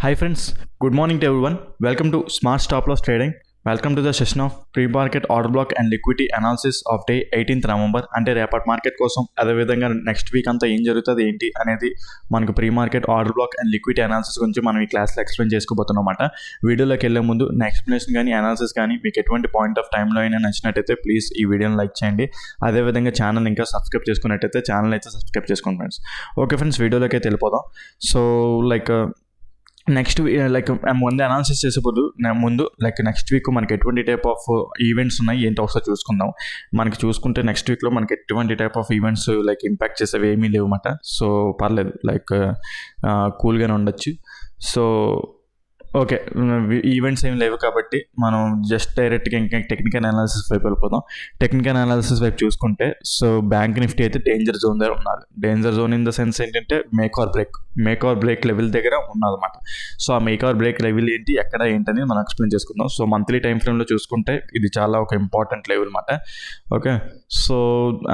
Hi friends, good morning to everyone. Welcome to Smart Stop Loss Trading. Welcome to the session of pre-market order block and liquidity analysis of day 18th November. అంటే రేపటి market కోసం అదేవిధంగా next week అంతా ఏం జరుగుతుంది ఏంటి అనేది మనకు pre market order black and liquidity analysis గురించి మనం ఈ క్లాస్లో ఎక్స్ప్లెయిన్ చేసుకోబోతున్నాం అన్నమాట. వీడియోలోకి వెళ్ళే ముందు నా ఎక్స్ప్లెనేషన్ కానీ అనాలిసిస్ కానీ మీకు ఎటువంటి పాయింట్ ఆఫ్ టైంలో అయినా నచ్చినట్టయితే ప్లీజ్ ఈ వీడియోని లైక్ చేయండి. అదేవిధంగా ఛానల్ ఇంకా సబ్స్క్రైబ్ చేసుకున్నట్టయితే ఛానల్ అయితే సబ్స్క్రైబ్ చేసుకోండి ఫ్రెండ్స్. ఓకే ఫ్రెండ్స్, వీడియోలోకి అయితే వెళ్ళిపోదాం. సో నెక్స్ట్ ముందు అనాలిసిస్ చేసే ముందు నెక్స్ట్ వీక్ మనకి ఎటువంటి టైప్ ఆఫ్ ఈవెంట్స్ ఉన్నాయి ఏంటో ఒకసారి చూసుకుందాం. మనకి చూసుకుంటే నెక్స్ట్ వీక్లో మనకి ఎటువంటి టైప్ ఆఫ్ ఈవెంట్స్ ఇంపాక్ట్ చేసేవి ఏమీ లేవు అన్నమాట. సో పర్లేదు, కూల్గానే ఉండొచ్చు. సో ఓకే, ఈవెంట్స్ ఏమి లేవు కాబట్టి మనం జస్ట్ డైరెక్ట్గా ఇంకా టెక్నికల్ అనాలిసిస్ వైపు వెళ్ళిపోదాం. టెక్నికల్ అనాలిసిస్ వైపు చూసుకుంటే సో బ్యాంక్ నిఫ్టీ అయితే డేంజర్ జోన్ దగ్గర ఉన్నది. Danger zone in the sense ఏంటంటే మేక్ ఆర్ బ్రేక్ లెవెల్ దగ్గర ఉన్నదన్నమాట. సో ఆ మేక్ ఆర్ బ్రేక్ లెవెల్ ఏంటి, ఎక్కడ ఏంటని మనం ఎక్స్ప్లెయిన్ చేసుకుందాం. సో మంత్లీ టైం ఫ్రేమ్లో చూసుకుంటే ఇది చాలా ఒక ఇంపార్టెంట్ లెవెల్ అన్నమాట. ఓకే, సో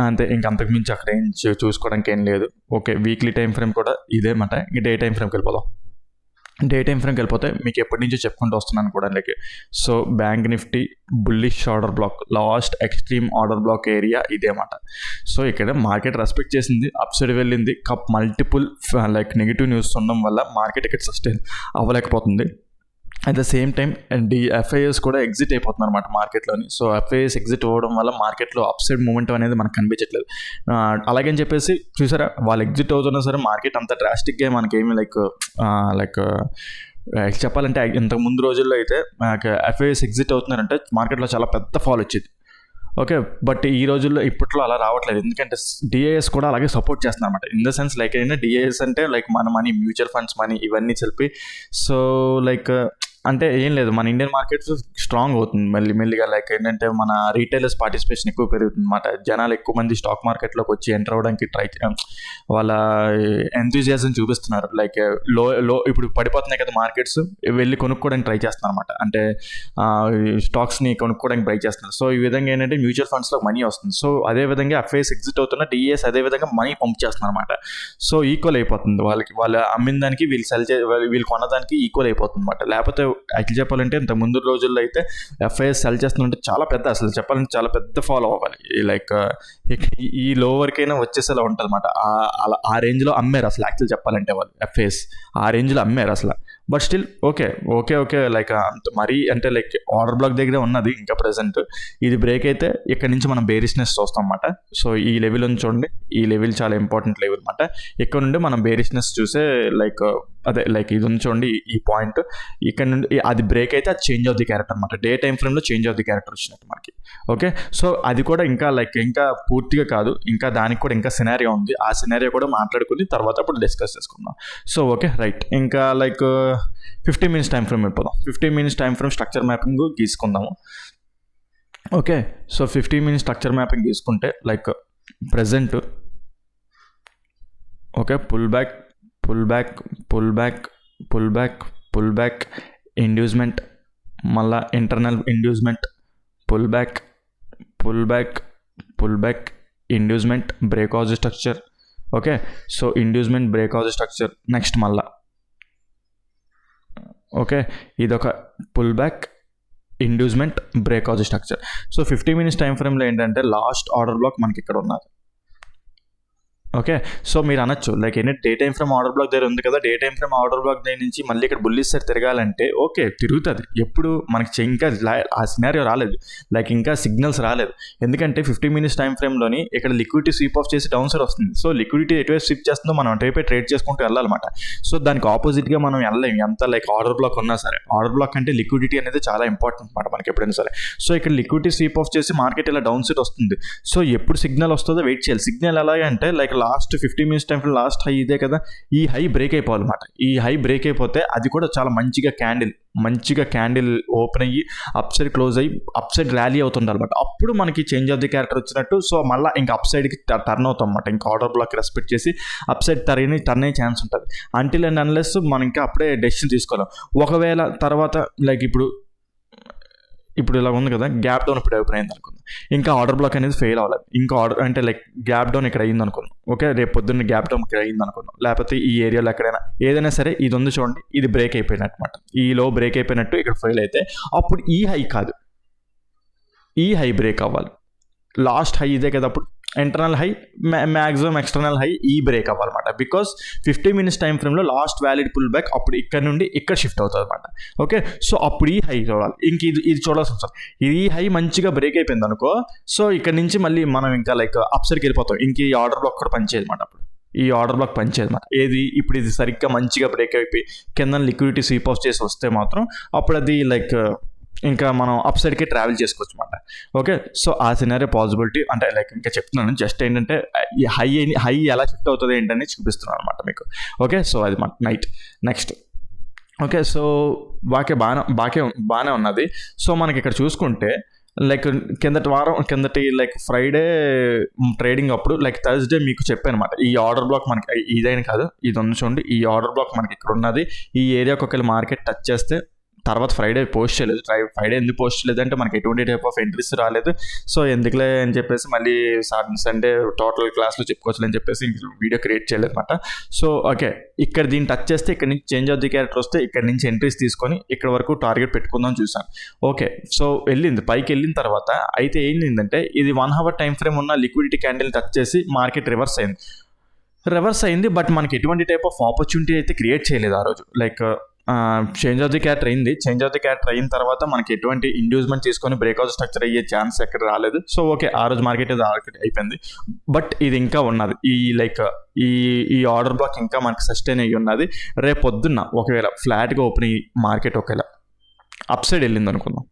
అంతే, ఇంకంతకు మించి అక్కడ ఏం చూసుకోవడానికి ఏం లేదు. ఓకే, వీక్లీ టైం ఫ్రేమ్ కూడా ఇదే అన్నమాట. ఇంక డే టైం ఫ్రేమ్కి వెళ్ళిపోదాం. డే టైం ఫ్రేమ్కి వెళ్ళిపోతే మీకు ఎప్పటి నుంచో చెప్పుకుంటూ వస్తున్నాను కూడా so bank Nifty bullish order block, last extreme order block area ఇదే అన్నమాట. సో ఇక్కడ మార్కెట్ రెస్పెక్ట్ చేసింది, అప్ సైడ్ వెళ్ళింది. మల్టిపుల్ నెగిటివ్ న్యూస్ ఉండడం వల్ల మార్కెట్ ఇక్కడ సస్టైన్ అవ్వలేకపోతుంది. At the same time FIs కూడా ఎగ్జిట్ అయిపోతున్నారు అనమాట మార్కెట్లోని. సో ఎఫ్ఐఎస్ ఎగ్జిట్ అవ్వడం వల్ల మార్కెట్లో అప్ సైడ్ మూమెంట్ అనేది మనకు కనిపించట్లేదు. అలాగని చెప్పేసి చూసారా, వాళ్ళు ఎగ్జిట్ అవుతున్నా సరే మార్కెట్ అంత డ్రాస్టిక్గా మనకేమి చెప్పాలంటే ఇంతకు ముందు రోజుల్లో అయితే ఎఫ్ఐఎస్ ఎగ్జిట్ అవుతున్నారంటే మార్కెట్లో చాలా పెద్ద ఫాల్ వచ్చింది. ఓకే, బట్ ఈ రోజుల్లో ఇప్పట్లో అలా రావట్లేదు. ఎందుకంటే డిఐఎస్ కూడా అలాగే సపోర్ట్ చేస్తున్నారు అనమాట. ఇన్ ద సెన్స్ ఏంటంటే డిఐఎస్ అంటే మన మనీ, మ్యూచువల్ ఫండ్స్ మనీ ఇవన్నీ చెప్పి సో అంటే ఏం లేదు, మన ఇండియన్ మార్కెట్ స్ట్రాంగ్ అవుతుంది మెల్లిగా. ఏంటంటే మన రీటైలర్స్ పార్టిసిపేషన్ ఎక్కువ పెరుగుతుంది అన్నమాట. జనాలు ఎక్కువ మంది స్టాక్ మార్కెట్లోకి వచ్చి ఎంటర్ అవ్వడానికి వాళ్ళ ఎంతూజియాజం చూపిస్తున్నారు. లో ఇప్పుడు పడిపోతున్నాయి కదా మార్కెట్స్, వెళ్ళి కొనుక్కోవడానికి ట్రై చేస్తున్నారు అనమాట. అంటే స్టాక్స్ని కొనుక్కోవడానికి ట్రై చేస్తున్నారు. సో ఈ విధంగా ఏంటంటే మ్యూచువల్ ఫండ్స్లో మనీ వస్తుంది. సో అదేవిధంగా ఎఫ్ఐఎస్ ఎగ్జిట్ అవుతున్న డిఎస్ అదేవిధంగా మనీ పంప్ చేస్తున్నారు అనమాట. సో ఈక్వల్ అయిపోతుంది వాళ్ళకి, వాళ్ళు అమ్మిన దానికి వీళ్ళు కొనదానికి ఈక్వల్ అయిపోతుంది అనమాట. లేకపోతే యాక్చువల్ చెప్పాలంటే ఇంత ముందు రోజుల్లో అయితే ఎఫ్ఐఎస్ సెల్ చేస్తుంటే చాలా పెద్ద, అసలు చెప్పాలంటే చాలా పెద్ద ఫాలో అవ్వాలి. ఈ లో వరకైనా వచ్చేసేలా ఉంటుంది అనమాట. ఆ రేంజ్లో అమ్మారు అసలు యాక్చువల్ చెప్పాలంటే వాళ్ళు ఎఫ్ఐఎస్ ఆ రేంజ్లో అమ్మారు అసలు. బట్ స్టిల్ ఓకే అంత మరీ అంటే ఆర్డర్ బ్లాక్ దగ్గర ఉన్నది ఇంకా ప్రెసెంట్. ఇది బ్రేక్ అయితే ఇక్కడ నుంచి మనం బేరిష్నెస్ చూస్తాం అన్నమాట. సో ఈ లెవెల్ నుంచి చూడండి, ఈ లెవెల్ చాలా ఇంపార్టెంట్ లెవెల్ అనమాట. ఇక్కడ నుండి మనం బేరిష్నెస్ చూసే ఇది ఉంది చూడండి, ఈ పాయింట్ ఇక్కడ నుండి అది బ్రేక్ అయితే అది చేంజ్ ఆఫ్ ది క్యారెక్టర్ అనమాట. డే టైం ఫ్రేమ్లో చేంజ్ ఆఫ్ ది క్యారెక్టర్ వచ్చినట్టు మనకి. ఓకే, సో అది కూడా ఇంకా పూర్తిగా కాదు, ఇంకా దానికి కూడా ఇంకా సినారియో ఉంది. ఆ సినారియో కూడా మాట్లాడుకుని తర్వాత అప్పుడు డిస్కస్ చేసుకుందాం. సో ఓకే రైట్, ఇంకా 15 minutes టైం ఫ్రేమ్ వెళ్ళిపోదాం. 15 minutes time frame structure mapping గీసుకుందాము. Okay, so 15 minutes structure mapping గీసుకుంటే present okay pullback inducement, మళ్ళా internal inducement, pullback inducement, breakout structure. Okay, so inducement breakout structure, next మళ్ళా okay ఇదొక pullback inducement breakout structure. So 15 minutes time ఫ్రేమ్లో ఏంటంటే last order black మనకి ఇక్కడ ఉన్నది. Okay, so మీరు అనొచ్చు ఏంటంటే day time frame order black దగ్గర ఉంది కదా, day time frame order black దగ్గర నుంచి మళ్ళీ ఇక్కడ బుల్లిష్ సైడ్ తిరగాలంటే ఓకే తిరుగుతుంది. ఎప్పుడు మనకి ఇంకా ఆ సినారియో రాలేదు, ఇంకా సిగ్నల్స్ రాలేదు. ఎందుకంటే 15 minutes టైం ఫ్రేమ్లోని ఇక్కడ లిక్విడిటీ స్వీప్ ఆఫ్ చేసి డౌన్ సైడ్ వస్తుంది. సో లిక్విడిటీ ఎటువైపు స్వీప్ చేస్తుందో మనం అటువైపే ట్రేడ్ చేసుకుంటూ వెళ్ళాలన్నమాట. సో దానికి ఆపోజిట్గా మనం వెళ్ళలేము ఎంత ఆర్డర్ బ్లాక్ ఉన్నా సరే. ఆర్డర్ బ్లాక్ అంటే లిక్విడిటీ అనేది చాలా ఇంపార్టెంట్ అనమాట మనకి ఎప్పుడైనా సరే. సో ఇక్కడ లిక్విడిటీ స్వీప్ ఆఫ్ చేసి మార్కెట్ ఇలా డౌన్ సైడ్ వస్తుంది. సో ఎప్పుడు సిగ్నల్ వస్తుందో వెయిట్ చేయాలి. సిగ్నల్ ఎలాగంటే last 15 minutes time frame last high ఇదే కదా, ఈ హై బ్రేక్ అయిపోవాలన్నమాట. ఈ హై బ్రేక్ అయిపోతే అది కూడా చాలా మంచిగా క్యాండిల్ ఓపెన్ అయ్యి అప్ సైడ్ క్లోజ్ అయ్యి అప్ సైడ్ ర్యాలీ అవుతుంది అనమాట. అప్పుడు మనకి చేంజ్ ఆఫ్ ది క్యారెక్టర్ వచ్చినట్టు. సో మళ్ళీ ఇంకా అప్ సైడ్కి టర్న్ అవుతాం అనమాట. ఇంకా ఆర్డర్ బ్లాక్ రెస్పెక్ట్ చేసి అప్ సైడ్ టర్న్ అయ్యే ఛాన్స్ ఉంటుంది. అంటిల్ అండ్ అన్లెస్ మనం ఇంకా అప్పుడే డెసిషన్ తీసుకోలేం. ఒకవేళ తర్వాత ఇప్పుడు ఇప్పుడు ఇలా ఉంది కదా, గ్యాప్ డౌన్ ఇప్పుడు ఓపెన్ అయింది అనుకుందాం, ఇంకా ఆర్డర్ బ్లాక్ అనేది ఫెయిల్ అవ్వలేదు, ఇంకా ఆర్డర్ అంటే లైక్ గ్యాప్ డౌన్ ఇక్కడ అయింది అనుకుందాం. ఓకే, రేపు పొద్దున్న గ్యాప్ డౌన్ ఇక్కడ అయింది అనుకుందాం, లేకపోతే ఈ ఏరియాలో ఎక్కడైనా ఏదైనా సరే ఇది ఉంది చూడండి, ఇది బ్రేక్ అయిపోయినట్టు అనమాట. ఈ లో బ్రేక్ అయిపోయినట్టు ఇక్కడ ఫెయిల్ అయితే అప్పుడు ఈ హై కాదు, ఈ హై బ్రేక్ అవ్వాలి. లాస్ట్ హై ఇదే కదా, అప్పుడు internal high maximum external high ఈ బ్రేక్ అవ్వాలన్నమాట. బికాస్ 50 minutes టైం ఫ్రేమ్లో లాస్ట్ వ్యాలిడ్ పుల్ బ్యాక్ అప్పుడు ఇక్కడ నుండి ఇక్కడ షిఫ్ట్ అవుతుంది అనమాట. ఓకే, సో అప్పుడు ఈ హై చూడాలి, ఇంక ఇది చూడాల్సి వస్తుంది. ఈ హై మంచిగా బ్రేక్ అయిపోయింది అనుకో, సో ఇక్కడ నుంచి మళ్ళీ మనం ఇంకా లైక్ అప్ సైడ్కి వెళ్ళిపోతాం. ఇంక ఈ ఆర్డర్ బ్లాక్ కూడా పనిచేయదు అనమాట. అప్పుడు ఈ ఆర్డర్ బ్లాక్ పనిచేయదు అనమాట. ఏది ఇప్పుడు ఇది సరిగ్గా మంచిగా బ్రేక్ అయిపోయి కింద లిక్విడిటీ స్వీప్ ఆఫ్ చేసి వస్తే మాత్రం అప్పుడు అది లైక్ ఇంకా మనం అప్ సైడ్కి ట్రావెల్ చేసుకోవచ్చు అనమాట. ఓకే, సో ఆ సినారియో పాసిబిలిటీ అంటే లైక్ ఇంకా చెప్తున్నాను, జస్ట్ ఏంటంటే ఈ హై ఎలా షిఫ్ట్ అవుతుంది ఏంటని చూపిస్తున్నాను అనమాట మీకు. ఓకే, సో అది నైట్ నెక్స్ట్. ఓకే, సో బాగానే ఉన్నది. సో మనకి ఇక్కడ చూసుకుంటే లైక్ కిందటి లైక్ ఫ్రైడే ట్రేడింగ్ అప్పుడు లైక్ థర్స్డే మీకు చెప్పాను అనమాట, ఈ ఆర్డర్ బ్లాక్ మనకి ఇదైనా కాదు, ఇది ఉంది చూడండి, ఈ ఆర్డర్ బ్లాక్ మనకి ఇక్కడ ఉన్నది. ఈ ఏరియాకి ఒకవేళ మార్కెట్ టచ్ చేస్తే తర్వాత ఫ్రైడే పోస్ట్ చేయలేదు. ఫ్రైడే ఎందుకు పోస్ట్ చేయలేదు అంటే మనకి ఎటువంటి టైప్ ఆఫ్ ఎంట్రీస్ రాలేదు. సో ఎందుకులే అని చెప్పేసి మళ్ళీ సండే టోటల్ క్లాస్లో చెప్పుకోవచ్చు అని చెప్పేసి వీడియో క్రియేట్ చేయలేదు అనమాట. సో ఓకే, ఇక్కడ దీన్ని టచ్ చేస్తే ఇక్కడ నుంచి చేంజ్ ఆఫ్ ది క్యారెక్టర్ వస్తే ఇక్కడ నుంచి ఎంట్రీస్ తీసుకొని ఇక్కడ వరకు టార్గెట్ పెట్టుకుందాం చూసాను. ఓకే, సో వెళ్ళింది పైకి వెళ్ళిన తర్వాత అయితే ఏంటంటే ఇది 1 hour టైం ఫ్రేమ్ ఉన్న లిక్విడిటీ క్యాండిల్ టచ్ చేసి మార్కెట్ రివర్స్ అయింది. బట్ మనకి ఎటువంటి టైప్ ఆఫ్ ఆపర్చునిటీ అయితే క్రియేట్ చేయలేదు ఆ రోజు. Like change of the character అయింది. చేంజ్ ఆఫ్ ది క్యారెక్టర్ అయిన తర్వాత మనకి ఎటువంటి ఇండ్యూస్మెంట్ తీసుకొని బ్రేక్అవుట్ స్ట్రక్చర్ అయ్యే ఛాన్స్ ఎక్కడ రాలేదు. సో ఓకే, ఆ రోజు మార్కెట్ అయిపోయింది. బట్ ఇది ఇంకా ఉన్నది, ఈ లైక్ ఈ ఆర్డర్ బ్లాక్ ఇంకా మనకి సస్టైన్ అయ్యి ఉన్నది. రేపు పొద్దున్న ఒకవేళ ఫ్లాట్గా ఓపెన్ అయ్యి మార్కెట్ ఒకవేళ అప్ సైడ్ వెళ్ళింది అనుకుందాం.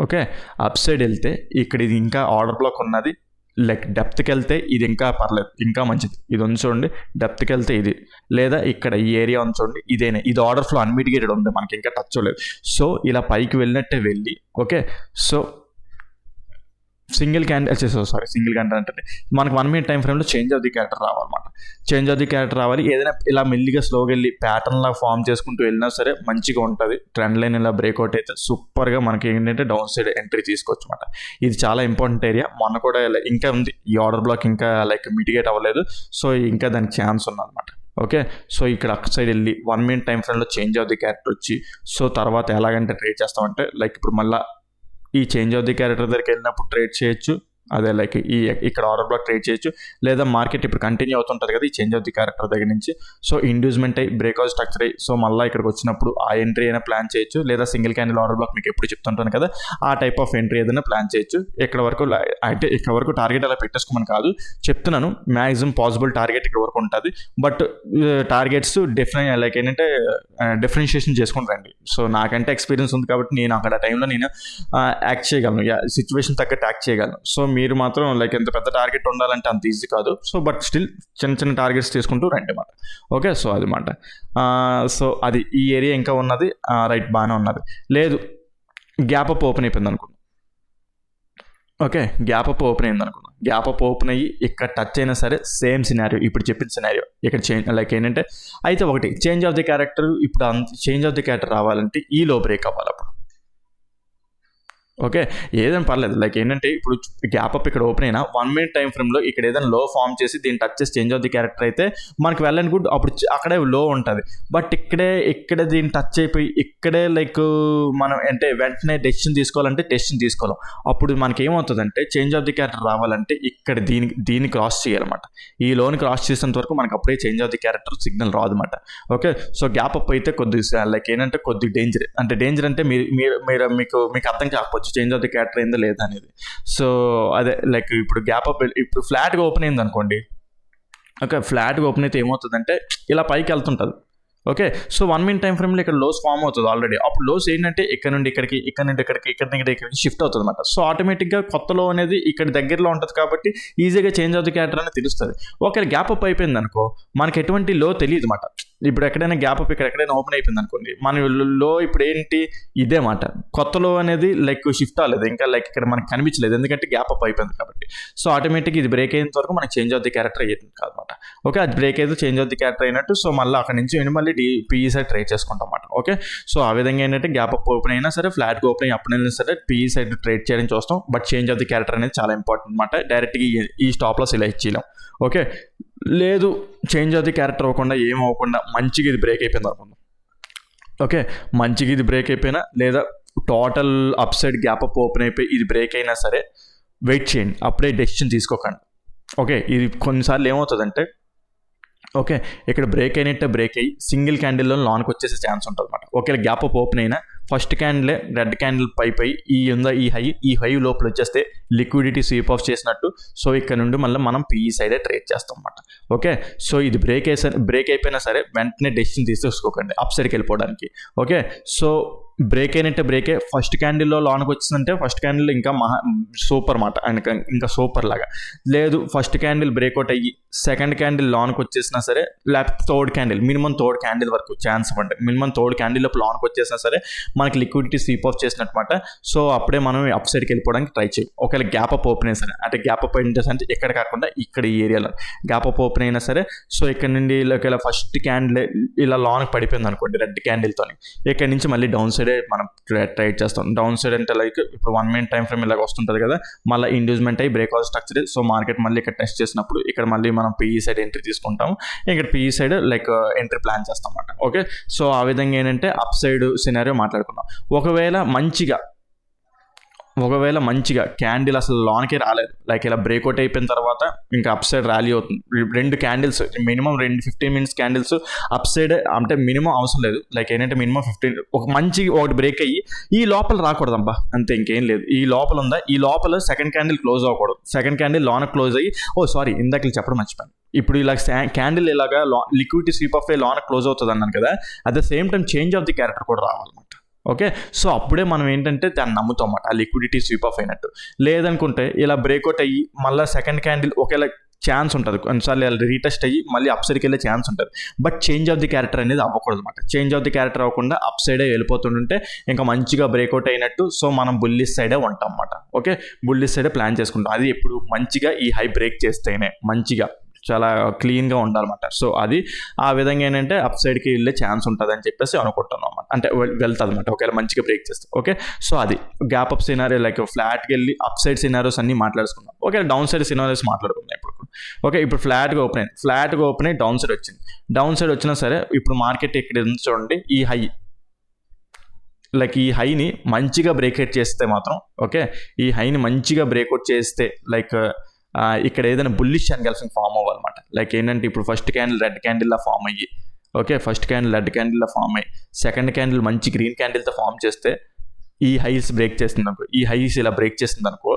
ఓకే, అప్ సైడ్ వెళ్తే ఇక్కడ ఇది ఇంకా ఆర్డర్ బ్లాక్ ఉన్నది. లైక్ డెప్త్కి వెళ్తే ఇది ఇంకా పర్లేదు, ఇంకా మంచిది. ఇది ఉంచండి, డెప్త్కి వెళ్తే ఇది, లేదా ఇక్కడ ఈ ఏరియా ఉంచండి, ఇదేనే. ఇది ఆర్డర్ ఫ్లో అన్మిటిగేటెడ్ ఉంది, మనకి ఇంకా టచ్ అవ్వలేదు. సో ఇలా పైకి వెళ్ళినట్టే వెళ్ళి ఓకే, సో సింగిల్ క్యాండిల్ అంటే మనకు 1 minute టైం ఫ్రేమ్లో చేంజ్ ఆఫ్ ది క్యారెక్టర్ రావాలన్నమాట. చేంజ్ ఆఫ్ ది క్యారెక్టర్ రావాలి. ఏదైనా ఇలా మెల్లిగా స్లోగా వెళ్ళి ప్యాటర్న్ లాగా ఫామ్ చేసుకుంటూ వెళ్ళినా సరే మంచిగా ఉంటుంది. ట్రెండ్ లైన్ ఇలా బ్రేక్అవుట్ అయితే సూపర్గా మనకి ఏంటంటే డౌన్ సైడ్ ఎంట్రీ తీసుకోవచ్చు అనమాట. ఇది చాలా ఇంపార్టెంట్ ఏరియా. మొన్న కూడా ఇంకా ఉంది, ఈ ఆర్డర్ బ్లాక్ ఇంకా లైక్ మిటిగేట్ అవ్వలేదు. సో ఇంకా దానికి ఛాన్స్ ఉందన్నమాట. ఓకే, సో ఇక్కడ అక్కడ సైడ్ వెళ్ళి 1 minute టైం ఫ్రేమ్లో చేంజ్ ఆఫ్ ది క్యారెక్టర్ వచ్చి సో తర్వాత ఎలాగంటే ట్రేడ్ చేస్తామంటే లైక్ ఇప్పుడు మళ్ళీ ఈ చేంజ్ ఆఫ్ ది క్యారెక్టర్ దగ్గరికి వెళ్ళినప్పుడు ట్రేడ్ చేయొచ్చు. అదే లైక్ ఇక్కడ ఆర్డర్ బ్లాక్ ట్రేడ్ చేయొచ్చు, లేదా మార్కెట్ ఇప్పుడు కంటిన్యూ అవుతుంటుంది కదా ఈ చేంజ్ ఆఫ్ ది క్యారెక్టర్ దగ్గర నుంచి. సో ఇండ్యూస్మెంట్ అయ్యి బ్రేక్అవుట్ స్ట్రక్చర్ అయ్యి సో మళ్ళీ ఇక్కడికి వచ్చినప్పుడు ఆ ఎంట్రీ అయినా ప్లాన్ చేయొచ్చు, లేదా సింగిల్ క్యాండిల్ ఆర్డర్ బ్లాక్ మీకు ఎప్పుడు చెప్తుంటాను కదా ఆ టైప్ ఆఫ్ ఎంట్రీ ఏదైనా ప్లాన్ చేయొచ్చు. ఇక్కడ వరకు టార్గెట్ అలా పెట్టేసుకోమని కాదు చెప్తున్నాను, మ్యాక్సిమం పాసిబుల్ టార్గెట్ ఇక్కడ వరకు ఉంటుంది. బట్ టార్గెట్స్ లైక్ ఏంటంటే డిఫరెన్షియేషన్ చేసుకుని రండి. సో నాకంటే ఎక్స్పీరియన్స్ ఉంది కాబట్టి నేను అక్కడ టైంలో నేను యాక్ట్ చేయగలను, సిచ్యువేషన్ తగ్గట్టు యాక్ట్ చేయగలను. సో మీరు మాత్రం లైక్ ఎంత పెద్ద టార్గెట్ ఉండాలంటే అంత ఈజీ కాదు. సో బట్ స్టిల్ చిన్న టార్గెట్స్ తీసుకుంటూ రండి అన్నమాట. ఓకే, సో అది మాట. సో అది ఈ ఏరియా ఇంకా ఉన్నది, రైట్ బాగానే ఉన్నది. లేదు గ్యాప్ అప్ ఓపెన్ అయిపోయింది అనుకుందాం. ఓకే, గ్యాప్ అప్ ఓపెన్ అయింది అనుకుందాం. గ్యాప్ అప్ ఓపెన్ అయ్యి ఇక్కడ టచ్ అయినా సరే సేమ్ సినారియో, ఇప్పుడు చెప్పిన సినారియో ఇక్కడ చేంజ్ లైక్ ఏంటంటే అయితే ఒకటి చేంజ్ ఆఫ్ ది క్యారెక్టర్. ఇప్పుడు చేంజ్ ఆఫ్ ది క్యారెక్టర్ రావాలంటే ఈ లో బ్రేక్ అవ్వాలి అప్పుడు. ఓకే, ఏదైనా పర్లేదు. లైక్ ఏంటంటే ఇప్పుడు గ్యాప్ అప్ ఇక్కడ ఓపెన్ అయినా 1 minute టైం ఫ్రేమ్లో ఇక్కడ ఏదైనా లో ఫామ్ చేసి దీన్ని టచ్ చేసి చేంజ్ ఆఫ్ ది క్యారెక్టర్ అయితే మనకి వెల్ అండ్ గుడ్, అప్పుడు అక్కడే లో ఉంటుంది. బట్ ఇక్కడే దీన్ని టచ్ అయిపోయి ఇక్కడే లైక్ మనం అంటే వెంటనే డెసిషన్ తీసుకోవాలి. అప్పుడు మనకి ఏమవుతుందంటే చేంజ్ ఆఫ్ ది క్యారెక్టర్ రావాలంటే ఇక్కడ దీన్ని క్రాస్ చేయాలన్నమాట. ఈ లోని క్రాస్ చేసేంత వరకు మనకి అప్పుడే change of the character signal రాదు అనమాట. ఓకే, సో గ్యాప్ అప్ అయితే కొద్దిగా లైక్ ఏంటంటే కొద్ది డేంజర్ అంటే మీకు అర్థం కాకపోవచ్చు చేంజ్ ఆఫ్ ది క్యారెక్టర్ అయిందా లేదా అనేది. సో అదే లైక్ ఇప్పుడు గ్యాప్ అప్ ఇప్పుడు ఫ్లాట్గా ఓపెన్ అయింది అనుకోండి. ఓకే, ఫ్లాట్గా ఓపెన్ అయితే ఏమవుతుందంటే ఇలా పైకి వెళ్తుంటుంది. ఓకే, సో 1 minute టైం ఫ్రేమ్లో ఇక్కడ లోస్ ఫామ్ అవుతుంది ఆల్రెడీ. అప్పుడు లోస్ ఏంటంటే ఇక్కడ నుండి ఇక్కడికి షిఫ్ట్ అవుతుంది అనమాట. సో ఆటోమేటిక్గా కొత్త లో అనేది ఇక్కడ దగ్గరలో ఉంటుంది కాబట్టి ఈజీగా చేంజ్ ఆఫ్ ది క్యారెక్టర్ అనేది తెలుస్తుంది. ఒకవేళ గ్యాప్ అప్ అయిపోయింది అనుకో మనకి ఎటువంటి లో తెలియదు అనమాట. ఇప్పుడు ఎక్కడైనా గ్యాప్ అప్ ఇక్కడ ఎక్కడైనా ఓపెన్ అయిపోయింది అనుకోండి, మన లో ఇప్పుడు ఏంటి ఇదే మాట, కొత్త లో అనేది లైక్ షిఫ్ట్ అవ్వలేదు ఇంకా, లైక్ ఇక్కడ మనకు కనిపించలేదు ఎందుకంటే గ్యాప్ అప్ అయిపోయింది కాబట్టి. సో ఆటోమేటిక్ ఇది బ్రేక్ అయినంత వరకు మనకి చేంజ్ ఆఫ్ ది క్యారెక్టర్ అయ్యింది కాదనమాట. ఓకే, అది బ్రేక్ అయితే చేంజ్ ఆఫ్ ది క్యారెక్టర్ అయినట్టు. సో మళ్ళీ అక్కడ నుంచి మళ్ళీ పిఈ సైడ్ ట్రేడ్ చేసుకుంటాం అన్నమాట. ఓకే, సో ఆ విధంగా ఏంటంటే గ్యాప్ అప్ ఓపెన్ అయినా సరే, ఫ్లాట్గా ఓపెన్ అయ్యి అప్పుడైనా సరే పిఈ సైడ్ ట్రేడ్ చేయడం చూస్తాం. But change of the character అనేది చాలా ఇంపార్టెంట్ అనమాట. డైరెక్ట్గా ఈ స్టాప్ లాస్ ఇలా ఇచ్చేయలేం. ఓకే, లేదు చేంజ్ ఆఫ్ ది క్యారెక్టర్ అవ్వకుండా ఏం అవ్వకుండా మంచిగా ఇది బ్రేక్ అయిపోయింది అనుకుందాం. ఓకే, మంచిగా ఇది బ్రేక్ అయిపోయినా లేదా total up side gap up open అయిపోయి ఇది బ్రేక్ అయినా సరే వెయిట్ చేయండి, అప్పుడే డెసిషన్ తీసుకోకండి. ఓకే, ఇది కొన్నిసార్లు ఏమవుతుందంటే ఓకే ఇక్కడ బ్రేక్ అయినట్టే బ్రేక్ అయ్యి సింగిల్ క్యాండిల్లో లాన్కి వచ్చేసే ఛాన్స్ ఉంటుంది అనమాట. ఒకవేళ గ్యాప్ అప్ ఓపెన్ అయినా ఫస్ట్ క్యాండిలే రెడ్ క్యాండిల్ పై ఈ హై లోపల వచ్చేస్తే లిక్విడిటీ స్వీప్ ఆఫ్ చేసినట్టు. సో ఇక్కడ నుండి మళ్ళీ మనం పిఈ సైడే ట్రేడ్ చేస్తాం అన్నమాట. ఓకే, సో ఇది బ్రేక్ అయిపోయినా సరే వెంటనే డెసిషన్ తీసుకోకండి అప్ సైడ్కి వెళ్ళిపోవడానికి. ఓకే, సో బ్రేక్ అయినట్టే బ్రేకే ఫస్ట్ క్యాండిల్లో లాన్కి వచ్చిందంటే ఫస్ట్ క్యాండిల్ ఇంకా సూపర్ మాట, ఇంకా సూపర్ లాగా. లేదు ఫస్ట్ క్యాండిల్ బ్రేక్అవుట్ అయ్యి సెకండ్ క్యాండిల్ లాన్కి వచ్చేసినా సరే, లేకపోతే థర్డ్ క్యాండిల్ థర్డ్ క్యాండిల్ వరకు ఛాన్స్ ఇవ్వండి. థర్డ్ క్యాండిల్ లోపు లాన్కి వచ్చేసినా సరే మనకి లిక్విడిటీ స్వీప్ ఆఫ్ చేసినట్టు. సో అప్పుడే మనం అప్ సైడ్కి వెళ్ళిపోవడానికి ట్రై చేయం. ఒకవేళ గ్యాప్ అప్ ఓపెన్ అయినా సరే, అంటే గ్యాప్ అప్ ఇంట్రెస్ట్ అంటే ఎక్కడ కాకుండా ఇక్కడ ఈ ఏరియాలో గ్యాప్ అప్ ఓపెన్ అయినా సరే, సో ఇక్కడ నుండి ఒకవేళ ఫస్ట్ క్యాండిల్ ఇలా లాన్కి పడిపోయింది అనుకోండి రెడ్ క్యాండిల్తో, ఇక్కడ నుంచి మళ్ళీ డౌన్ సైడ్ మనం ట్రేడ్ చేస్తాం. డౌన్ సైడ్ అంటే లైక్ ఇప్పుడు 1 minute టైం ఫ్రేమ్ ఇలాగ వస్తుంటుంది కదా, మళ్ళీ ఇండ్యూస్మెంట్ అయ్యి బ్రేక్అవుట్ స్ట్రక్చర్. సో మార్కెట్ మళ్ళీ ఇక్కడ టెస్ట్ చేసినప్పుడు ఇక్కడ మళ్ళీ మనం పిఈ సైడ్ ఎంట్రీ తీసుకుంటాం. ఇక్కడ PE side like entry plan చేస్తాం అన్నమాట. ఓకే, సో ఆ విధంగా ఏంటంటే అప్ సైడ్ సినారియో మాట్లాడుకుందాం. ఒకవేళ మంచిగా క్యాండిల్ అసలు లాన్కే రాలేదు, లైక్ ఇలా బ్రేక్అవుట్ అయిపోయిన తర్వాత ఇంకా అప్ సైడ్ ర్యాలీ అవుతుంది. 2 candles minimum 15 minutes candles up side, అంటే మినిమం అవసరం లేదు, లైక్ ఏంటంటే మినిమం 15 ఒకటి బ్రేక్ అయ్యి ఈ లోపల రాకూడదబ్బా, అంతే ఇంకేం లేదు. ఈ లోపల ఉందా, ఈ లోపల సెకండ్ క్యాండిల్ క్లోజ్ అవ్వకూడదు. సెకండ్ క్యాండిల్ లాన్ క్లోజ్ అయ్యి ఇందాక చెప్పడం మర్చిపోయాను. ఇప్పుడు ఇలా క్యాండిల్ ఇలాగా లిక్విడిటీ స్వీప్ ఆఫ్ లాన్ క్లోజ్ అవుతుంది అన్నాను కదా, at the same time change of the character కూడా రావాలన్నమాట. ఓకే, సో అప్పుడే మనం ఏంటంటే దాన్ని నమ్ముతాం అన్నమాట, ఆ లిక్విడిటీ స్వీప్ ఆఫ్ అయినట్టు. లేదనుకుంటే ఇలా బ్రేక్అవుట్ అయ్యి మళ్ళీ సెకండ్ క్యాండిల్ ఒకవేళ ఛాన్స్ ఉంటుంది, కొన్నిసార్లు ఇలా రీటెస్ట్ అయ్యి మళ్ళీ అప్ సైడ్కి వెళ్ళే ఛాన్స్ ఉంటుంది. But change of the character అనేది అవ్వకూడదు అనమాట. చేంజ్ ఆఫ్ ది క్యారెక్టర్ అవ్వకుండా అప్ సైడే వెళ్ళిపోతుంటే ఇంకా మంచిగా బ్రేక్అవుట్ అయినట్టు. సో మనం బుల్లిష్ సైడే ఉంటాం అన్నమాట. ఓకే, బుల్లిష్ సైడే ప్లాన్ చేసుకుంటాం. అది ఎప్పుడు మంచిగా ఈ హై బ్రేక్ చేస్తేనే మంచిగా చాలా క్లీన్గా ఉండాలన్నమాట. సో అది ఆ విధంగా ఏంటంటే అప్ సైడ్కి వెళ్ళే ఛాన్స్ ఉంటుంది అని చెప్పేసి అనుకుంటున్నాం అన్నమాట, అంటే వెళ్తుంది అనమాట ఒకవేళ మంచిగా బ్రేక్ చేస్తాం. ఓకే, సో అది గ్యాప్ అప్ సినారియో లైక్ ఫ్లాట్కి వెళ్ళి అప్ సైడ్ సినారియోస్ అన్ని మాట్లాడుకుందాం. ఓకే, డౌన్ సైడ్ సినారియోస్ మాట్లాడుకుందాం ఇప్పుడు. ఓకే, ఇప్పుడు ఫ్లాట్గా ఓపెన్ అయ్యి డౌన్ సైడ్ వచ్చింది. డౌన్ సైడ్ వచ్చినా సరే ఇప్పుడు మార్కెట్ ఇక్కడ ఉంది చూడండి, ఈ హై లైక్ ఈ హైని మంచిగా బ్రేక్అవుట్ చేస్తే మాత్రం, ఓకే ఈ హైని మంచిగా బ్రేక్అవుట్ చేస్తే లైక్ ఇక్కడ ఏదైనా బుల్లిష్ ఎన్గల్ఫింగ్ ఫామ్ అవ్వాలన్నమాట. లైక్ ఏంటంటే ఇప్పుడు ఫస్ట్ క్యాండిల్ రెడ్ క్యాండిల్లా ఫామ్ అయ్యి, ఓకే ఫస్ట్ క్యాండిల్ రెడ్ క్యాండిల్లా ఫామ్ అయ్యి సెకండ్ క్యాండిల్ మంచి గ్రీన్ క్యాండిల్తో ఫామ్ చేస్తే ఈ హైస్ బ్రేక్ చేస్తుంది అనుకో, ఈ హైస్ ఇలా బ్రేక్ చేస్తుంది అనుకో,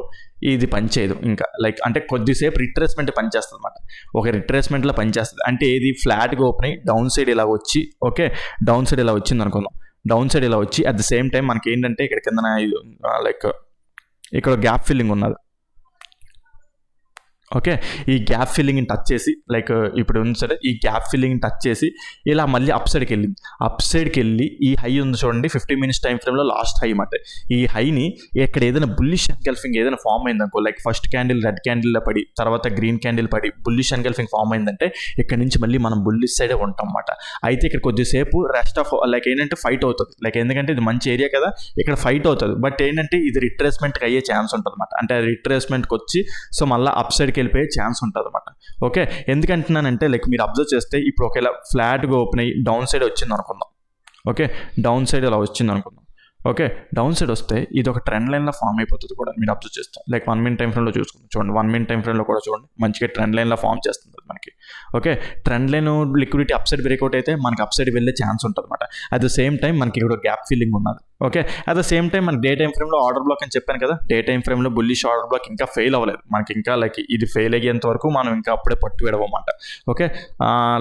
ఇది పనిచేయదు ఇంకా. లైక్ అంటే కొద్దిసేపు రిట్రేస్మెంట్ పనిచేస్తుంది అనమాట, ఒక రిట్రేస్మెంట్లో పనిచేస్తుంది. అంటే ఏది ఫ్లాట్గా ఓపెన్ అయ్యి డౌన్ సైడ్ ఇలా వచ్చి, ఓకే డౌన్ సైడ్ ఇలా వచ్చింది అనుకుందాం. డౌన్ సైడ్ ఇలా వచ్చి అట్ ద సేమ్ టైం మనకి ఏంటంటే ఇక్కడ కింద లైక్ ఇక్కడ గ్యాప్ ఫిల్లింగ్ ఉన్నది. ఓకే, ఈ గ్యాప్ ఫిల్లింగ్ని టచ్ చేసి లైక్ ఇప్పుడు ఉంది సరే, ఈ గ్యాప్ ఫిల్లింగ్ని టచ్ చేసి ఇలా మళ్ళీ అప్ సైడ్కి వెళ్ళి ఈ హై ఉంది చూడండి 15 minutes టైం ఫ్రేమ్లో లాస్ట్ హై మాట. ఈ హైని ఇక్కడ ఏదైనా బుల్లిష్ ఎన్గల్ఫింగ్ ఏదైనా ఫామ్ అయింది అనుకో, లైక్ ఫస్ట్ క్యాండిల్ రెడ్ క్యాండిల్లో పడి తర్వాత గ్రీన్ క్యాండిల్ పడి బుల్లిష్ ఎన్గల్ఫింగ్ ఫామ్ అయిందంటే ఇక్కడ నుంచి మళ్ళీ మనం బుల్లిష్ సైడే ఉంటాం అన్నమాట. అయితే ఇక్కడ కొద్దిసేపు రెస్ట్ ఆఫ్ లైక్ ఏంటంటే ఫైట్ అవుతుంది, లైక్ ఎందుకంటే ఇది మంచి ఏరియా కదా, ఇక్కడ ఫైట్ అవుతుంది. బట్ ఏంటంటే ఇది రిట్రేస్మెంట్కి అయ్యే ఛాన్స్ ఉంటుంది అనమాట. అంటే రిట్రేస్మెంట్కి వచ్చి సో మళ్ళీ అప్ సైడ్కి వెళ్ళిపోయే ఛాన్స్ ఉంటుంది అనమాట. ఓకే, ఎందుకంటున్నానంటే లైక్ మీరు అబ్జర్వ్ చేస్తే ఇప్పుడు ఒకవేళ ఫ్లాట్గా ఓపెన్ అయ్యి డౌన్ సైడ్ వచ్చింది అనుకుందాం. ఓకే, డౌన్ సైడ్ ఇలా వచ్చింది అనుకుందాం. ఓకే, డౌన్ సైడ్ వస్తే ఇది ఒక ట్రెండ్ లైన్లో ఫామ్ అయిపోతుంది కూడా మీరు అబ్జర్వ్ చేస్తే. లైక్ 1 minute టైం ఫ్రేమ్లో చూసుకుందాం చూడండి, 1 minute టైం ఫ్రేమ్లో కూడా చూడండి మంచిగా ట్రెండ్ లైన్లో ఫామ్ చేస్తుంది మనకి. Okay, trend line liquidity up side breakout అయితే మనకి అప్ సైడ్ వెళ్ళే ఛాన్స్ ఉంటుంది అనమాట. అట్ ద సేమ్ టైం మనకి ఇక్కడ గ్యాప్ ఫిల్లింగ్ ఉన్నది. Okay, at the same time మనకి డే టైం ఫ్రేమ్లో ఆర్డర్ బ్లాక్ అని చెప్పాను కదా, డే టైం ఫ్రేమ్లో బుల్లిష్ ఆర్డర్ బ్లాక్ ఇంకా ఫెయిల్ అవ్వలేదు మనకి. ఇంకా లైక్ ఇది ఫెయిల్ అయ్యేంత వరకు మనం ఇంకా అప్పుడే పట్టు విడవమాట. Okay,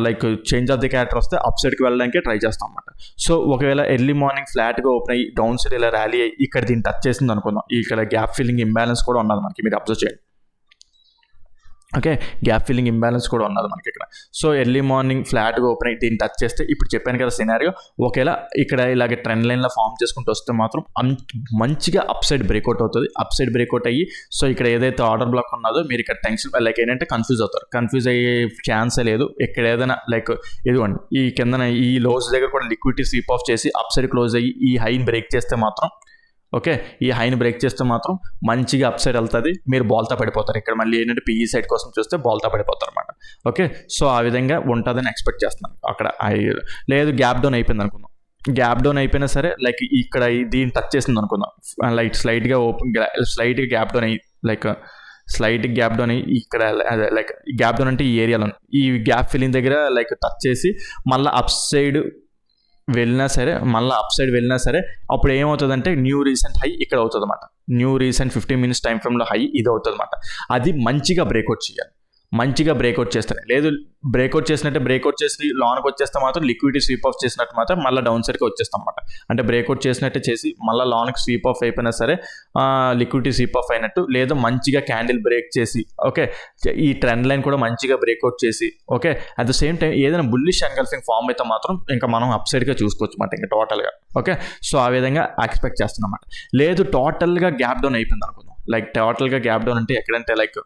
like change of the character వస్తే అప్ సైడ్కి వెళ్ళడానికి ట్రై చేస్తాం అనమాట. సో ఒకవేళ ఎర్లీ మార్నింగ్ ఫ్లాట్గా ఓపెన్ అయ్యి డౌన్ సైడ్ ఇలా ర్యాలీ అయ్యి ఇక్కడ దీన్ని టచ్ చేసింది అనుకుందాం, ఇక్కడ గ్యాప్ ఫిల్లింగ్ ఇంబ్యాలెన్స్ కూడా ఉన్నది మనకి, మీరు అబ్జర్వ్ చేయండి. ఓకే, గ్యాప్ ఫిల్లింగ్ ఇంబ్యాలెన్స్ కూడా ఉన్నది మనకి ఇక్కడ. సో ఎర్లీ మార్నింగ్ ఫ్లాట్గా ఓపెన్ అయ్యి దీన్ని టచ్ చేస్తే ఇప్పుడు చెప్పాను కదా సినారియో, ఒకవేళ ఇక్కడ ఇలాగ ట్రెండ్ లైన్లో ఫామ్ చేసుకుంటూ వస్తే మాత్రం మంచిగా అప్ సైడ్ బ్రేక్అవుట్ అవుతుంది. అప్ సైడ్ బ్రేక్అవుట్ అయ్యి సో ఇక్కడ ఏదైతే ఆర్డర్ బ్లాక్ ఉన్నదో మీరు ఇక్కడ టెన్షన్ లైక్ ఏంటంటే కన్ఫ్యూజ్ అవుతారు. కన్ఫ్యూజ్ అయ్యే ఛాన్సే లేదు. ఇక్కడ ఏదైనా లైక్ ఇదిగోండి ఈ కిందన ఈ లోస్ దగ్గర కూడా లిక్విడిటీ స్వీప్ ఆఫ్ చేసి అప్ సైడ్ క్లోజ్ అయ్యి ఈ హైని బ్రేక్ చేస్తే మాత్రం ఓకే, ఈ హైని బ్రేక్ చేస్తే మాత్రం మంచిగా అప్ సైడ్ వెళ్తుంది. మీరు బాల్తో పడిపోతారు. ఇక్కడ మళ్ళీ ఏంటంటే పీఈ సైడ్ కోసం చూస్తే బాల్తో పడిపోతారు అనమాట. ఓకే, సో ఆ విధంగా ఉంటుందని ఎక్స్పెక్ట్ చేస్తున్నాను. అక్కడ లేదు గ్యాప్ డౌన్ అయిపోయింది అనుకుందాం. గ్యాప్ డౌన్ అయిపోయినా సరే లైక్ ఇక్కడ దీన్ని టచ్ చేసింది అనుకుందాం. లైక్ స్లైట్గా స్లైట్గా గ్యాప్ డౌన్ అయ్యి స్లైట్ గ్యాప్ డౌన్ అయ్యి ఇక్కడ లైక్ గ్యాప్ డౌన్ అంటే ఈ ఏరియాలో ఈ గ్యాప్ ఫిల్లింగ్ దగ్గర లైక్ టచ్ చేసి మళ్ళీ అప్ సైడ్ వెళ్ళినా సరే అప్పుడు ఏమవుతుందంటే న్యూ రీసెంట్ హై ఇక్కడ అవుతుంది అనమాట. న్యూ రీసెంట్ 15 minutes టైం ఫ్రేమ్లో హై ఇది అవుతుంది అనమాట. అది మంచిగా బ్రేక్అవుట్ చేయాలి. మంచిగా బ్రేక్అవుట్ చేస్తారు. లేదు బ్రేక్అవుట్ చేసి లాన్కి వచ్చేస్తే మాత్రం లిక్విడిటీ స్వీప్ ఆఫ్ చేసినట్టు మాత్రం మళ్ళీ డౌన్ సైడ్కి వచ్చేస్తాం అనమాట. అంటే బ్రేక్అవుట్ చేసినట్టే చేసి మళ్ళీ లాన్కి స్వీప్ ఆఫ్ అయిపోయినా సరే లిక్విడిటీ స్వీప్ ఆఫ్ అయినట్టు. లేదు మంచిగా క్యాండిల్ బ్రేక్ చేసి ఓకే ఈ ట్రెండ్ లైన్ కూడా మంచిగా బ్రేక్అవుట్ చేసి okay at the same time ఏదైనా బుల్లిష్ ఎంగల్ఫింగ్ ఫామ్ అయితే మాత్రం ఇంకా మనం అప్ సైడ్గా చూసుకోవచ్చు అన్నమాట ఇంకా టోటల్గా. ఓకే, సో ఆ విధంగా ఎక్స్పెక్ట్ చేస్తున్నాం అన్నమాట. లేదు టోటల్గా గ్యాప్ డౌన్ అయిపోయింది అనుకుందాం. లైక్ టోటల్గా గ్యాప్ డౌన్ అంటే ఎక్కడంటే లైక్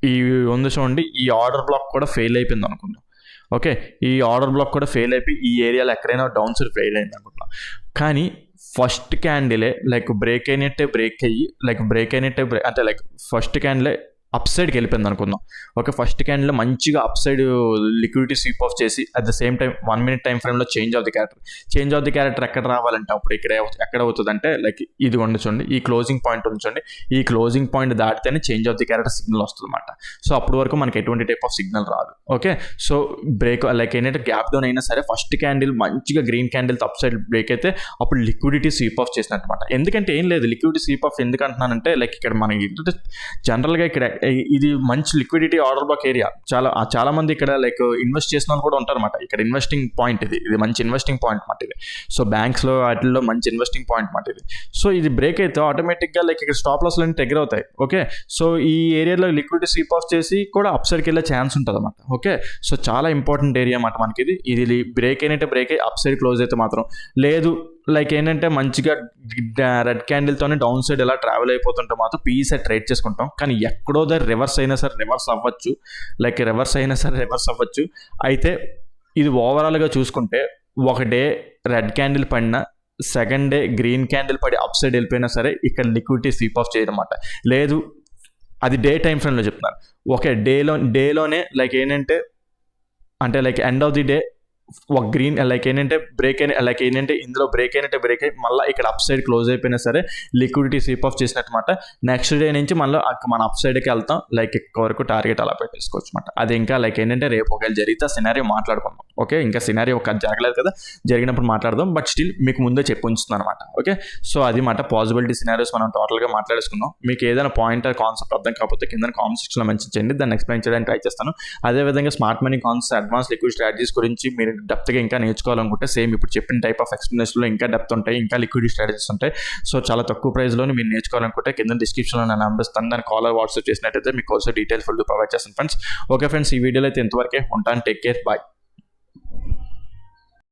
ఈ ఉంది చూడండి, ఈ ఆర్డర్ బ్లాక్ కూడా ఫెయిల్ అయిపోయింది అనుకుందాం. ఓకే, ఈ ఆర్డర్ బ్లాక్ కూడా ఫెయిల్ అయిపోయి ఈ ఏరియాలో ఎక్కడైనా డౌన్ సైడ్ ఫెయిల్ అయింది అనుకుంటున్నాం. కానీ ఫస్ట్ క్యాండిలే లైక్ బ్రేక్ అయినట్టే అంటే లైక్ ఫస్ట్ క్యాండిలే అప్ సైడ్కి వెళ్ళిపోయింది అనుకుందాం. ఓకే, ఫస్ట్ క్యాండిల్ మంచిగా upside liquidity sweep off చేసి at the same time 1 minute time ఫ్రేమ్లో చేంజ్ ఆఫ్ ది క్యారెక్టర్ ఎక్కడ రావాలంటే అప్పుడు ఇక్కడ ఎక్కడ అవుతుందంటే లైక్ ఇది ఉంచండి, ఈ క్లోజింగ్ పాయింట్ ఉంచండి. ఈ క్లోజింగ్ పాయింట్ దాటితేనే change of the character signal వస్తుంది అనమాట. సో అప్పటి వరకు మనకి ఎటువంటి టైప్ ఆఫ్ సిగ్నల్ రాదు. ఓకే, సో బ్రేక్ లైక్ ఏంటంటే గ్యాప్ డౌన్ అయినా సరే ఫస్ట్ క్యాండిల్ మంచిగా green candle upside break అయితే అప్పుడు లిక్విడిటీ స్వీప్ ఆఫ్ చేసినట్టు అనమాట. ఎందుకంటే ఏం లేదు లిక్విడిటీ స్వీప్ ఆఫ్ ఎందుకంటున్నానంటే లైక్ ఇక్కడ మనకి జనరల్గా ఇక్కడ ఇది మంచి లిక్విడిటీ ఆర్డర్ బ్లాక్ ఏరియా. చాలా మంది ఇక్కడ లైక్ ఇన్వెస్ట్ చేసిన వాళ్ళు కూడా ఉంటారు అనమాట. ఇక్కడ ఇన్వెస్టింగ్ పాయింట్ ఇది మంచి ఇన్వెస్టింగ్ పాయింట్ మాట ఇది. సో బ్యాంక్స్లో వాటిల్లో మంచి ఇన్వెస్టింగ్ పాయింట్ మాట ఇది. సో ఇది బ్రేక్ అయితే ఆటోమేటిక్గా లైక్ ఇక్కడ స్టాప్ లాస్లు అన్ని దగ్గర అవుతాయి. ఓకే, సో ఈ ఏరియాలో లిక్విడిటీ స్వీప్ ఆఫ్ చేసి కూడా అప్ సైడ్కి వెళ్ళే ఛాన్స్ ఉంటుంది అనమాట. ఓకే, సో చాలా ఇంపార్టెంట్ ఏరియా అన్నమాట మనకి ఇది బ్రేక్ అయినట్టే బ్రేక్ అయ్యి అప్ సైడ్ క్లోజ్ అయితే మాత్రం లేదు లైక్ ఏంటంటే మంచిగా రెడ్ క్యాండిల్తోనే డౌన్ సైడ్ ఎలా ట్రావెల్ అయిపోతుంటే మాత్రం పీఈ సైడ్ ట్రేడ్ చేసుకుంటాం. కానీ ఎక్కడో రివర్స్ అయినా సరే రివర్స్ అవ్వచ్చు. అయితే ఇది ఓవరాల్గా చూసుకుంటే ఒక డే రెడ్ క్యాండిల్ పడిన సెకండ్ డే గ్రీన్ క్యాండిల్ పడి అప్ సైడ్ వెళ్ళిపోయినా సరే ఇక్కడ లిక్విడిటీ స్వీప్ ఆఫ్ చేయడం అన్నమాట. లేదు అది డే టైం ఫ్రేమ్లో చెప్తున్నారు. ఓకే, డేలోనే లైక్ ఏంటంటే అంటే like end of the day ఒక గ్రీన్ లైక్ ఏంటంటే ఇందులో బ్రేక్ అయ్యి మళ్ళీ ఇక్కడ అప్ సైడ్ క్లోజ్ అయిపోయినా సరే లిక్విడిటీ స్వీప్ ఆఫ్ చేసినట్టు. నెక్స్ట్ డే నుంచి మళ్ళీ మన అప్ సైడ్కి వెళ్తాం. లైక్ ఎక్కువ వరకు టార్గెట్ అలా పెట్టేసుకోవచ్చు అనమాట. అది ఇంకా లైక్ ఏంటంటే రేపు ఒకవేళ జరిగితే సినారియో మాట్లాడుకుందాం. ఓకే, ఇంకా సినారియో ఒక జరగలేదు కదా, జరిగినప్పుడు మాట్లాడదాం. బట్ స్టిల్ మీకు ముందే చెప్పి ఉంచుతున్నాను అనమాట. ఓకే, సో అది మాట పాసిబిలిటీ సినారియోస్ మనం టోటల్గా మాట్లాడేసుకుందాం. మీకు ఏదైనా పాయింట్ కాన్సెప్ట్ అర్థం కాకపోతే కింద కామెంట్ సెక్షన్లో మెన్షన్ చేయండి, దాన్ని ఎక్స్ప్లెయిన్ చేయడానికి ట్రై చేస్తాను. అదేవిధంగా smart money concept advance liquid strategies గురించి మీరు డెప్త్గా ఇంకా నేర్చుకోవాలనుకుంటే సేమ్ ఇప్పుడు చెప్పిన టైప్ ఆఫ్ ఎక్స్ప్లెనేషన్లో ఇంకా డెప్త్ ఉంటాయి, ఇంకా లిక్విడ్ స్ట్రాటజీస్ ఉంటాయి. సో చాలా తక్కువ ప్రైస్లోనే మీరు నేర్చుకోవాలనుకుంటే కింద డిస్క్రిప్షన్లో నేను నెంబర్ ఇస్తాను, దాన్ని కాలర్ వాట్సాప్ చేసినట్టయితే మీకు ఆల్సో డీటెయిల్స్ ఫుల్ ప్రొవైడ్ చేస్తాను ఫ్రెండ్స్. ఓకే ఫ్రెండ్స్, ఈ వీడియోలో అయితే ఇంతవరకే ఉంటాను. Take care, bye.